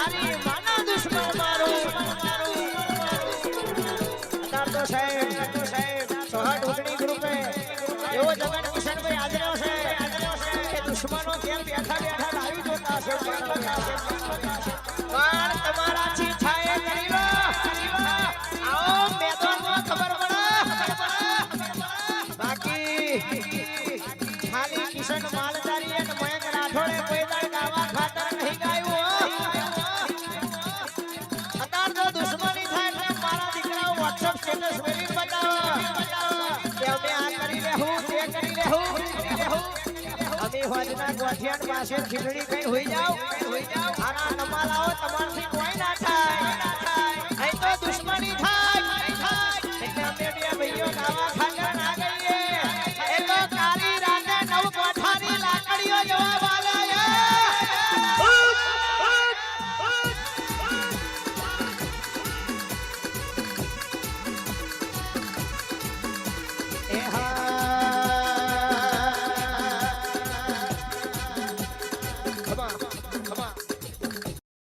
તારી માના દુશ્મન મારો તાર તો સાહેબ સોહાટ ઉગણી ગ્રુપે એવો જગન કિશનભાઈ હાજર છે કે દુશ્મનો કેમ બેઠા બેઠા લાવી જોતા છે પણ તમારા થી છાયે કરી લો આવો મેદાનમાં ખબર પડે બાકી ખાલી કિશન માલધારી અને મયંક રાઠોડે કોઈ દાડ ગાવા ખાતર નહીં ગાયું અત્યાર જો દુશ્મની થાય એટલે મારા દીકરાઓ WhatsApp સ્ટેટસ મેલી બતાવો કે અમે આ કરી લેહું તે કરી લેહું અમે હોજના ગોઠિયાણ પાસે ખીચડી કઈ હોઈ જાવ આના નમાલાઓ તમારા